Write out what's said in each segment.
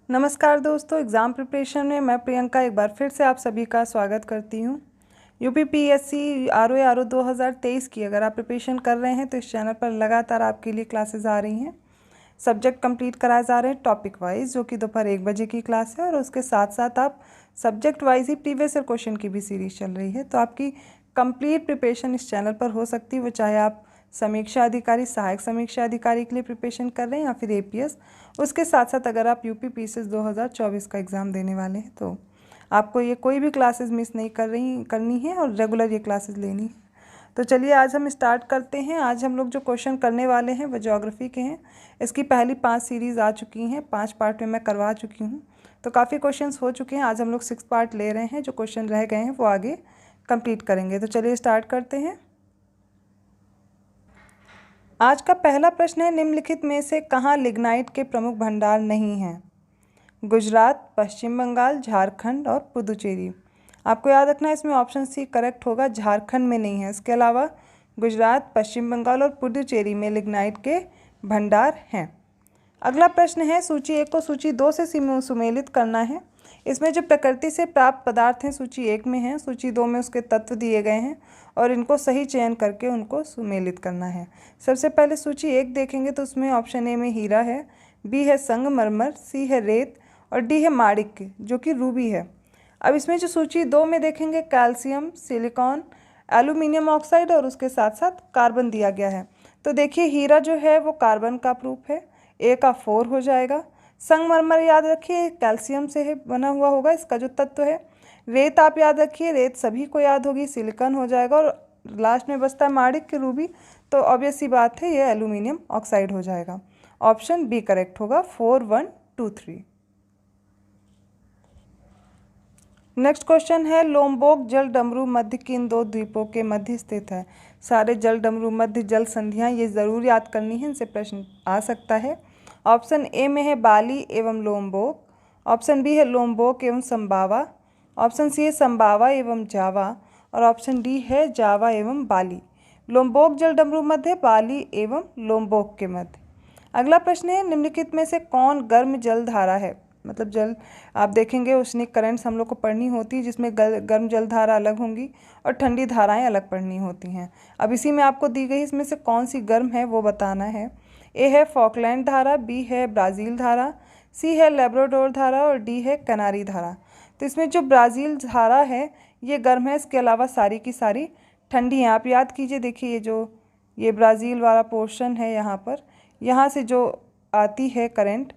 नमस्कार दोस्तों, exam preparation में मैं प्रियंका एक बार फिर से आप सभी का स्वागत करती हूँ। यूपीपीएससी आरओ 2023 की अगर आप प्रिपरेशन कर रहे हैं तो इस चैनल पर लगातार आपके लिए क्लासेस आ रही हैं। सब्जेक्ट कंप्लीट कराए जा रहे हैं टॉपिक वाइज, जो कि दोपहर 1 बजे की क्लास है, और उसके साथ साथ आप सब्जेक्ट वाइज ही प्रीवियस ईयर क्वेश्चन की भी सीरीज चल रही है। तो आपकी कंप्लीट प्रिपरेशन इस चैनल पर हो सकती है, वो चाहे आप समीक्षा अधिकारी, सहायक समीक्षा अधिकारी के लिए प्रिपरेशन कर रहे हैं या फिर एपीएस। उसके साथ साथ अगर आप यूपीपीएससी 2024 का एग्ज़ाम देने वाले हैं तो आपको ये कोई भी क्लासेस मिस नहीं करनी है और रेगुलर ये क्लासेस लेनी है। तो चलिए आज हम स्टार्ट करते हैं। आज हम लोग जो क्वेश्चन करने वाले हैं वो ज्योग्राफी के हैं। इसकी पहली 5 सीरीज़ आ चुकी हैं, 5 पार्ट में मैं करवा चुकी हूँ, तो काफ़ी क्वेश्चंस हो चुके हैं। आज हम लोग 6 पार्ट ले रहे हैं, जो क्वेश्चन रह गए हैं वो आगे कंप्लीट करेंगे। तो चलिए स्टार्ट करते हैं। आज का पहला प्रश्न है, निम्नलिखित में से कहाँ लिग्नाइट के प्रमुख भंडार नहीं हैं? गुजरात, पश्चिम बंगाल, झारखंड और पुदुचेरी। आपको याद रखना है इसमें ऑप्शन सी करेक्ट होगा, झारखंड में नहीं है। इसके अलावा गुजरात, पश्चिम बंगाल और पुदुचेरी में लिग्नाइट के भंडार हैं। अगला प्रश्न है, सूची 1 को सूची 2 से सुमेलित करना है। इसमें जो प्रकृति से प्राप्त पदार्थ हैं सूची 1 में हैं, सूची 2 में उसके तत्व दिए गए हैं और इनको सही चयन करके उनको सुमेलित करना है। सबसे पहले सूची 1 देखेंगे तो उसमें ऑप्शन ए में हीरा है, बी है संगमरमर, सी है रेत और डी है माणिक्य जो कि रूबी है। अब इसमें जो सूची 2 में देखेंगे कैल्शियम, सिलिकॉन, एल्यूमिनियम ऑक्साइड और उसके साथ साथ कार्बन दिया गया है। तो देखिए हीरा जो है वो कार्बन का प्रूफ है, ए का 4 हो जाएगा। संगमरमर याद रखिए कैल्शियम से है बना हुआ होगा, इसका जो तत्व है। रेत आप याद रखिए, रेत सभी को याद होगी, सिलिकॉन हो जाएगा। और लास्ट में बचता है माणिक्य रूबी, तो ऑब्वियस सी बात है ये एल्यूमिनियम ऑक्साइड हो जाएगा। ऑप्शन बी करेक्ट होगा, 4, 1, 2, 3। नेक्स्ट क्वेश्चन है, लोम्बोक जल डमरू मध्य किन 2 द्वीपों के मध्य स्थित है? सारे जल डमरू मध्य जल संधियाँ ये ज़रूर याद करनी है, इनसे प्रश्न आ सकता है। ऑप्शन ए में है बाली एवं लोम्बोक, ऑप्शन बी है लोम्बोक एवं संबावा, ऑप्शन सी है संबावा एवं जावा और ऑप्शन डी है जावा एवं बाली। लोम्बोक जल डमरू मध्य, बाली एवं लोम्बोक के मध्य। अगला प्रश्न है, निम्नलिखित में से कौन गर्म जल धारा है? मतलब जल आप देखेंगे उष्णिक करंट्स हम लोग को पढ़नी होती है, जिसमें गर्म जल धारा अलग होंगी और ठंडी धाराएं अलग पढ़नी होती हैं। अब इसी में आपको दी गई इसमें से कौन सी गर्म है वो बताना है। ए है फॉकलैंड धारा, बी है ब्राज़ील धारा, सी है लेब्राडोर धारा और डी है कनारी धारा। तो इसमें जो ब्राज़ील धारा है ये गर्म है, इसके अलावा सारी की सारी ठंडी हैं। आप याद कीजिए, देखिए ये ब्राज़ील वाला पोर्शन है, यहाँ से जो आती है करंट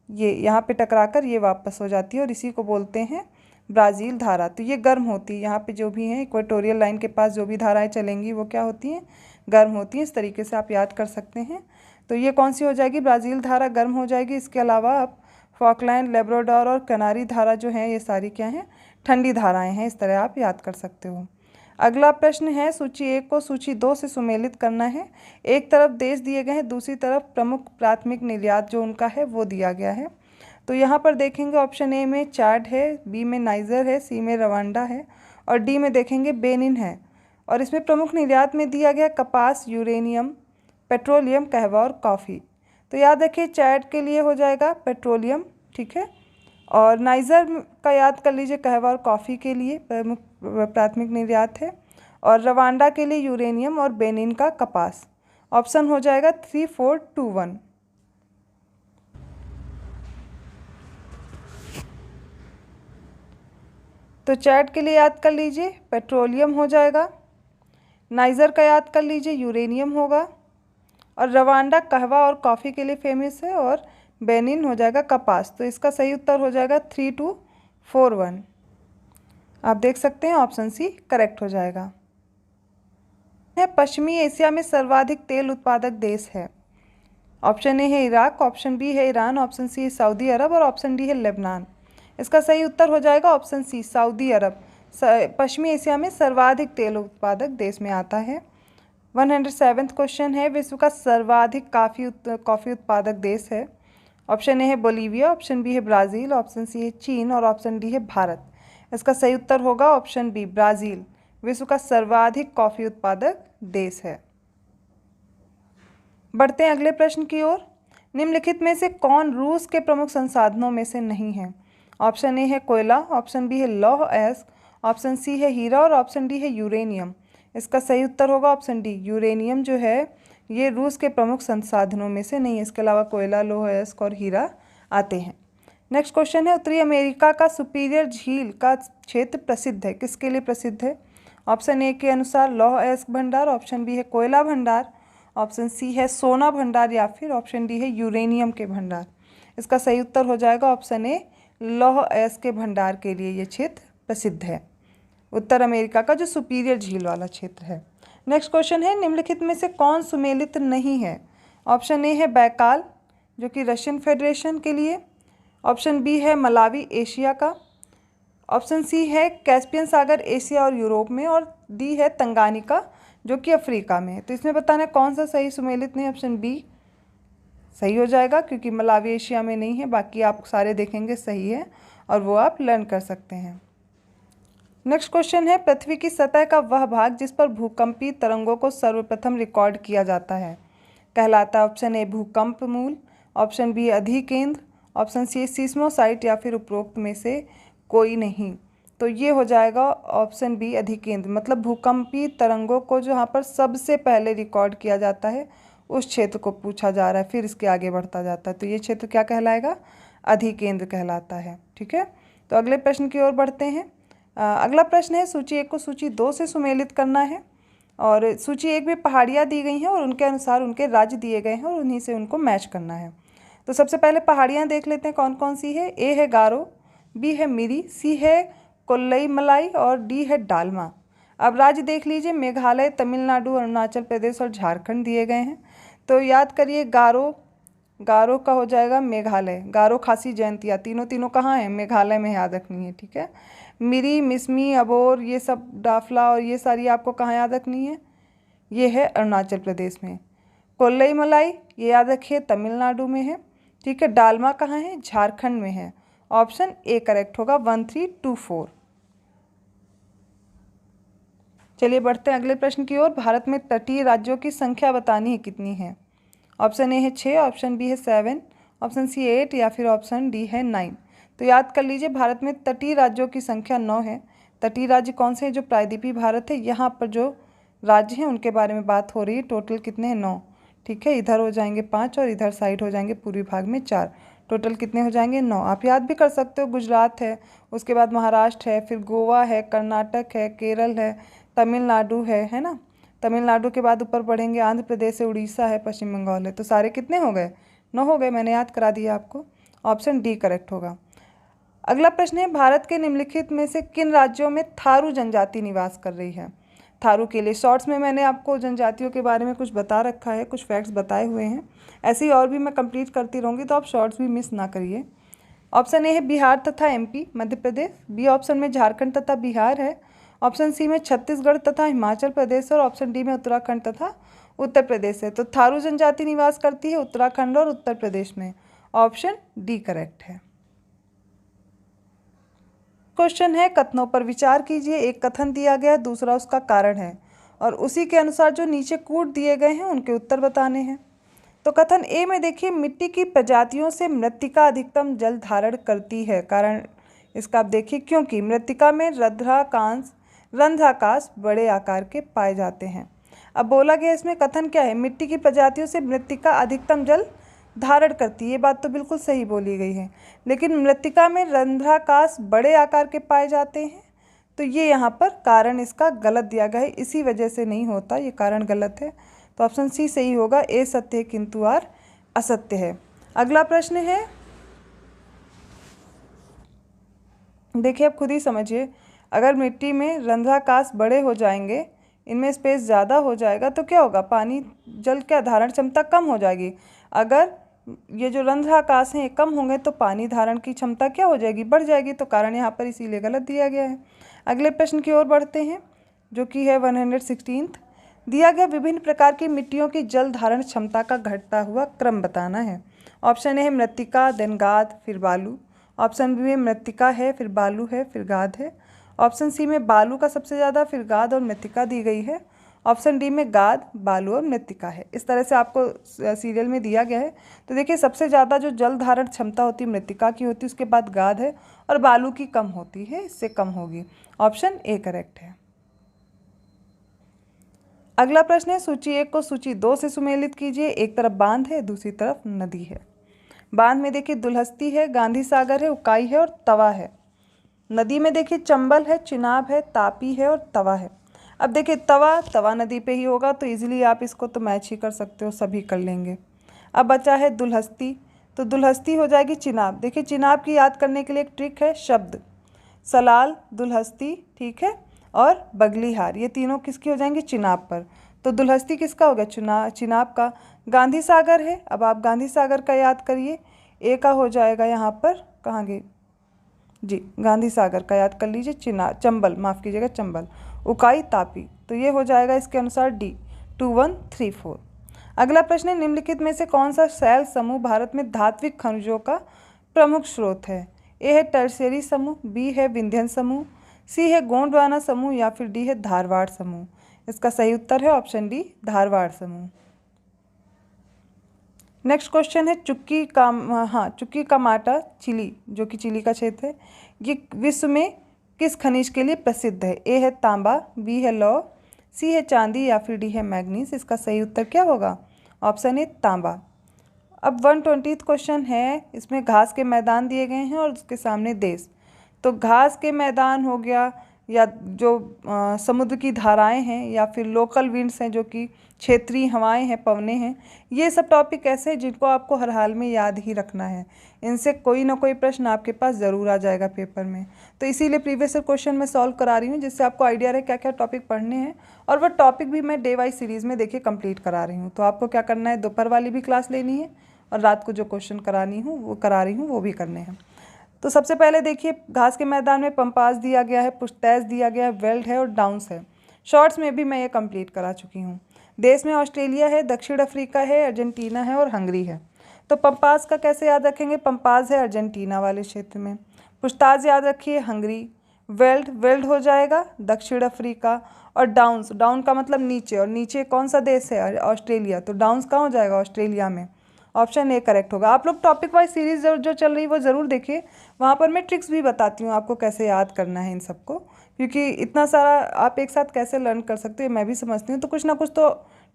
ये यहाँ पे टकराकर ये वापस हो जाती है और इसी को बोलते हैं ब्राज़ील धारा। तो ये गर्म होती है, यहाँ पे जो भी हैं इक्वेटोरियल लाइन के पास जो भी धाराएं चलेंगी वो क्या होती हैं, गर्म होती हैं। इस तरीके से आप याद कर सकते हैं। तो ये कौन सी हो जाएगी, ब्राज़ील धारा गर्म हो जाएगी। इसके अलावा आप फॉकलैंड, लेब्राडोर और कनारी धारा जो हैं ये सारी क्या हैं, ठंडी धाराएँ हैं। इस तरह आप याद कर सकते हो। अगला प्रश्न है, सूची 1 को सूची 2 से सुमेलित करना है। एक तरफ देश दिए गए हैं, दूसरी तरफ प्रमुख प्राथमिक निर्यात जो उनका है वो दिया गया है। तो यहाँ पर देखेंगे ऑप्शन ए में चाड है, बी में नाइजर है, सी में रवांडा है और डी में देखेंगे बेनिन है। और इसमें प्रमुख निर्यात में दिया गया कपास, यूरेनियम, पेट्रोलियम, कहवा और कॉफ़ी। तो याद रखिए चैड के लिए हो जाएगा पेट्रोलियम, ठीक है, और नाइजर का याद कर लीजिए, कहवा और कॉफ़ी के लिए प्रमुख प्राथमिक निर्यात है, और रवांडा के लिए यूरेनियम और बेनिन का कपास। ऑप्शन हो जाएगा 3, 4, 2, 1। तो चैड के लिए याद कर लीजिए पेट्रोलियम हो जाएगा, नाइजर का याद कर लीजिए यूरेनियम होगा, और रवांडा कहवा और कॉफ़ी के लिए फेमस है, और बेनिन हो जाएगा कपास। तो इसका सही उत्तर हो जाएगा 3, 2, 4, 1। आप देख सकते हैं ऑप्शन सी करेक्ट हो जाएगा। पश्चिमी एशिया में सर्वाधिक तेल उत्पादक देश है। ऑप्शन ए है इराक, ऑप्शन बी है ईरान, ऑप्शन सी है सऊदी अरब और ऑप्शन डी है लेबनान। इसका सही उत्तर हो जाएगा ऑप्शन सी सऊदी अरब। पश्चिमी एशिया में सर्वाधिक तेल उत्पादक देश में आता है। 107वां क्वेश्चन है, विश्व का सर्वाधिक कॉफ़ी उत्पादक देश है। ऑप्शन ए है बोलीविया, ऑप्शन बी है ब्राज़ील, ऑप्शन सी है चीन और ऑप्शन डी है भारत। इसका सही उत्तर होगा ऑप्शन बी ब्राज़ील, विश्व का सर्वाधिक कॉफ़ी उत्पादक देश है। बढ़ते हैं अगले प्रश्न की ओर। निम्नलिखित में से कौन रूस के प्रमुख संसाधनों में से नहीं है? ऑप्शन ए है कोयला, ऑप्शन बी है लौह अयस्क, ऑप्शन सी है हीरा और ऑप्शन डी है यूरेनियम। इसका सही उत्तर होगा ऑप्शन डी, यूरेनियम जो है ये रूस के प्रमुख संसाधनों में से नहीं है। इसके अलावा कोयला, लौह अयस्क और हीरा आते हैं। नेक्स्ट क्वेश्चन है, उत्तरी अमेरिका का सुपीरियर झील का क्षेत्र प्रसिद्ध है, किसके लिए प्रसिद्ध है? ऑप्शन ए के अनुसार लौह अयस्क भंडार, ऑप्शन बी है कोयला भंडार, ऑप्शन सी है सोना भंडार या फिर ऑप्शन डी है यूरेनियम के भंडार। इसका सही उत्तर हो जाएगा ऑप्शन ए, लौह अयस्क के भंडार के लिए ये क्षेत्र प्रसिद्ध है, उत्तर अमेरिका का जो सुपीरियर झील वाला क्षेत्र है। नेक्स्ट क्वेश्चन है, निम्नलिखित में से कौन सुमेलित नहीं है? ऑप्शन ए है बैकाल जो कि रशियन फेडरेशन के लिए, ऑप्शन बी है मलावी एशिया का, ऑप्शन सी है कैस्पियन सागर एशिया और यूरोप में, और डी है तंगानिका जो कि अफ्रीका में है। तो इसमें बताना है कौन सा सही सुमेलित नहीं, ऑप्शन बी सही हो जाएगा क्योंकि मलावी एशिया में नहीं है, बाकी आप सारे देखेंगे सही है और वो आप लर्न कर सकते हैं। नेक्स्ट क्वेश्चन है, पृथ्वी की सतह का वह भाग जिस पर भूकंपीय तरंगों को सर्वप्रथम रिकॉर्ड किया जाता है कहलाता है? ऑप्शन ए भूकंप मूल, ऑप्शन बी अधिकेंद्र, ऑप्शन सी सीस्मोसाइट या फिर उपरोक्त में से कोई नहीं। तो ये हो जाएगा ऑप्शन बी अधिकेंद्र, मतलब भूकंपीय तरंगों को जहाँ पर सबसे पहले रिकॉर्ड किया जाता है उस क्षेत्र को पूछा जा रहा है, फिर इसके आगे बढ़ता जाता है। तो ये क्षेत्र क्या कहलाएगा? अधिकेंद्र कहलाता है। ठीक है, तो अगले प्रश्न की ओर बढ़ते हैं। अगला प्रश्न है, सूची 1 को सूची 2 से सुमेलित करना है और सूची 1 में पहाड़ियाँ दी गई हैं और उनके अनुसार उनके राज्य दिए गए हैं और उन्हीं से उनको मैच करना है। तो सबसे पहले पहाड़ियाँ देख लेते हैं कौन कौन सी है। ए है गारो, बी है मिरी, सी है कोल्लई मलाई और डी है डालमा। अब राज्य देख लीजिए, मेघालय, तमिलनाडु, अरुणाचल प्रदेश और झारखंड दिए गए हैं। तो याद करिए, गारो का हो जाएगा मेघालय, गारो खासी जयंतिया तीनों कहाँ हैं? मेघालय में, याद रखनी है। ठीक है, मिरी, मिसमी, अबोर, ये सब डाफला और ये सारी आपको कहाँ याद रखनी है? ये है अरुणाचल प्रदेश में। कोल्लई मलाई ये याद रखिए तमिलनाडु में है। ठीक है, डालमा कहाँ है? झारखंड में है। ऑप्शन ए करेक्ट होगा 1324। चलिए बढ़ते हैं अगले प्रश्न की ओर। भारत में तटीय राज्यों की संख्या बतानी है कितनी है? ऑप्शन ए है 6, ऑप्शन बी है 7, ऑप्शन सी 8 या फिर ऑप्शन डी है 9। तो याद कर लीजिए, भारत में तटीय राज्यों की संख्या 9 है। तटीय राज्य कौन से हैं? जो प्रायद्वीपीय भारत है, यहाँ पर जो राज्य हैं उनके बारे में बात हो रही है। टोटल कितने हैं? 9। ठीक है, इधर हो जाएंगे 5 और इधर साइड हो जाएंगे पूर्वी भाग में 4। टोटल कितने हो जाएंगे? 9। आप याद भी कर सकते हो, गुजरात है, उसके बाद महाराष्ट्र है, फिर गोवा है, कर्नाटक है, केरल है, तमिलनाडु है ना। तमिलनाडु के बाद ऊपर बढ़ेंगे, आंध्र प्रदेश है, उड़ीसा है, पश्चिम बंगाल है। तो सारे कितने हो गए? 9 हो गए। मैंने याद करा दिया आपको। ऑप्शन डी करेक्ट होगा। अगला प्रश्न है, भारत के निम्नलिखित में से किन राज्यों में थारू जनजाति निवास कर रही है? थारू के लिए शॉर्ट्स में मैंने आपको जनजातियों के बारे में कुछ बता रखा है, कुछ फैक्ट्स बताए हुए हैं। ऐसे ही और भी मैं कंप्लीट करती रहूँगी, तो आप शॉर्ट्स भी मिस ना करिए। ऑप्शन ए है बिहार तथा MP Madhya Pradesh, B option में झारखंड तथा बिहार है, ऑप्शन सी में छत्तीसगढ़ तथा हिमाचल प्रदेश और ऑप्शन डी में उत्तराखंड तथा उत्तर प्रदेश है। तो थारू जनजाति निवास करती है उत्तराखंड और उत्तर प्रदेश में। ऑप्शन डी करेक्ट है। क्वेश्चन है, कथनों पर विचार कीजिए। एक कथन दिया गया है, दूसरा उसका कारण है और उसी के अनुसार जो नीचे कूट दिए गए हैं उनके उत्तर बताने हैं। तो कथन ए में देखिए, मिट्टी की प्रजातियों से मृत्तिका अधिकतम जल धारण करती है। कारण इसका आप देखिए, क्योंकि मृत्तिका में रंध्राकाश बड़े आकार के पाए जाते हैं। अब बोला गया इसमें कथन क्या है? मिट्टी की प्रजातियों से मृत्तिका अधिकतम जल धारण करती है। ये बात तो बिल्कुल सही बोली गई है, लेकिन मृत्तिका में रंध्राकाश बड़े आकार के पाए जाते हैं। तो ये यहाँ पर कारण इसका गलत दिया गया है, इसी वजह से नहीं होता, ये कारण गलत है। तो ऑप्शन सी सही होगा। ए सत्य है किंतु आर असत्य है। अगला प्रश्न है, देखिए आप खुद ही समझिए, अगर मिट्टी में रंध्राकाश बड़े हो जाएंगे, इनमें स्पेस ज़्यादा हो जाएगा तो क्या होगा? पानी जल क्या धारण क्षमता कम हो जाएगी। अगर ये जो रंध्राकाश हैं ये कम होंगे तो पानी धारण की क्षमता क्या हो जाएगी? बढ़ जाएगी। तो कारण यहाँ पर इसीलिए गलत दिया गया है। अगले प्रश्न की ओर बढ़ते हैं, जो कि है 116। दिया गया विभिन्न प्रकार की मिट्टियों की जल धारण क्षमता का घटता हुआ क्रम बताना है। ऑप्शन ए है मृत्तिका, देन गाद, फिर बालू। ऑप्शन बी में मृत्तिका है, फिर बालू है, फिर गाद है। ऑप्शन सी में बालू का सबसे ज़्यादा, फिर गाद और मृत्तिका दी गई है। ऑप्शन डी में गाद, बालू और मृत्तिका है। इस तरह से आपको सीरियल में दिया गया है। तो देखिए सबसे ज़्यादा जो जल धारण क्षमता होती है मृत्तिका की होती है, उसके बाद गाद है और बालू की कम होती है, इससे कम होगी। ऑप्शन ए करेक्ट है। अगला प्रश्न है सूची 1 को सूची 2 से सुमेलित कीजिए। एक तरफ बांध है, दूसरी तरफ नदी है। बांध में देखिए दुलहस्ती है, गांधी सागर है, उकाई है और तवा है। नदी में देखिए चंबल है, चिनाब है, तापी है और तवा है। अब देखिए तवा नदी पे ही होगा, तो इजीली आप इसको तो मैच ही कर सकते हो, सभी कर लेंगे। अब बचा है दुलहस्ती, तो दुलहस्ती हो जाएगी चिनाब। देखिए चिनाब की याद करने के लिए एक ट्रिक है, शब्द सलाल, दुलहस्ती, ठीक है, और बगलीहार, ये तीनों किसकी हो जाएंगी, चिनाब पर। तो दुलहस्ती किसका हो गया, चिनाब का। गांधी सागर है, अब आप गांधी सागर का याद करिए, ए का हो जाएगा यहाँ पर, कहाँ गए जी, गांधी सागर का याद कर लीजिए, चंबल, माफ़ कीजिएगा चंबल, उकाई, तापी, तो ये हो जाएगा इसके अनुसार डी 2 1 3 4। अगला प्रश्न है निम्नलिखित में से कौन सा शैल समूह भारत में धात्विक खनिजों का प्रमुख स्रोत है। ए है टर्शियरी समूह, बी है विंध्यन समूह, सी है गोंडवाना समूह या फिर डी है धारवाड़ समूह। इसका सही उत्तर है ऑप्शन डी, धारवाड़ समूह। नेक्स्ट क्वेश्चन है चुक्की का माटा, चिली, जो कि चिली का क्षेत्र है, ये विश्व में किस खनिज के लिए प्रसिद्ध है। ए है तांबा, बी है लौह, सी है चांदी या फिर डी है मैग्नीज। इसका सही उत्तर क्या होगा, ऑप्शन ए तांबा। अब 120 क्वेश्चन है, इसमें घास के मैदान दिए गए हैं और उसके सामने देश। तो घास के मैदान हो गया, या जो समुद्र की धाराएं हैं, या फिर लोकल विंड्स हैं जो कि क्षेत्रीय हवाएं हैं, पवनें हैं, ये सब टॉपिक ऐसे हैं जिनको आपको हर हाल में याद ही रखना है। इनसे कोई ना कोई प्रश्न आपके पास ज़रूर आ जाएगा पेपर में। तो इसीलिए प्रीवियस क्वेश्चन मैं सॉल्व करा रही हूँ, जिससे आपको आइडिया रहे क्या क्या टॉपिक पढ़ने हैं। और वह टॉपिक भी मैं डे वाइज सीरीज़ में देखिए कंप्लीट करा रही हूँ। तो आपको क्या करना है, दोपहर वाली भी क्लास लेनी है और रात को जो क्वेश्चन करा रही हूँ वो भी करने हैं। तो सबसे पहले देखिए घास के मैदान में पंपास दिया गया है, पुश्तैश दिया गया है, वेल्ड है और डाउन्स है। शॉर्ट्स में भी मैं ये कंप्लीट करा चुकी हूँ। देश में ऑस्ट्रेलिया है, दक्षिण अफ्रीका है, अर्जेंटीना है और हंगरी है। तो पंपास का कैसे याद रखेंगे, पंपास है अर्जेंटीना वाले क्षेत्र में। पुश्तैश याद रखिए हंगरी, वेल्ड हो जाएगा दक्षिण अफ्रीका, और डाउन का मतलब नीचे, और नीचे कौन सा देश है, ऑस्ट्रेलिया, तो डाउन्स कहाँ हो जाएगा, ऑस्ट्रेलिया में। ऑप्शन ए करेक्ट होगा। आप लोग टॉपिक वाइज सीरीज जो चल रही है वो ज़रूर देखिए, वहाँ पर मैं ट्रिक्स भी बताती हूँ आपको कैसे याद करना है इन सबको, क्योंकि इतना सारा आप एक साथ कैसे लर्न कर सकते हो मैं भी समझती हूँ। तो कुछ ना कुछ तो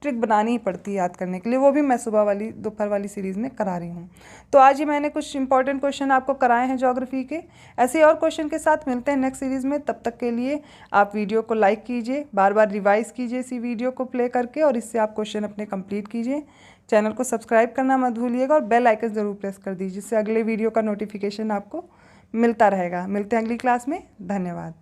ट्रिक बनानी ही पड़ती है याद करने के लिए, वो भी मैं दोपहर वाली सीरीज़ में करा रही हूँ। तो आज ही मैंने कुछ इंपॉर्टेंट क्वेश्चन आपको कराए हैं ज्योग्राफी के। ऐसे और क्वेश्चन के साथ मिलते हैं नेक्स्ट सीरीज़ में। तब तक के लिए आप वीडियो को लाइक कीजिए, बार बार रिवाइज़ कीजिए इसी वीडियो को प्ले करके, और इससे आप क्वेश्चन अपने कंप्लीट कीजिए। चैनल को सब्सक्राइब करना मत भूलिएगा और बेल आइकन ज़रूर प्रेस कर दीजिए, जिससे अगले वीडियो का नोटिफिकेशन आपको मिलता रहेगा। मिलते हैं अगली क्लास में, धन्यवाद।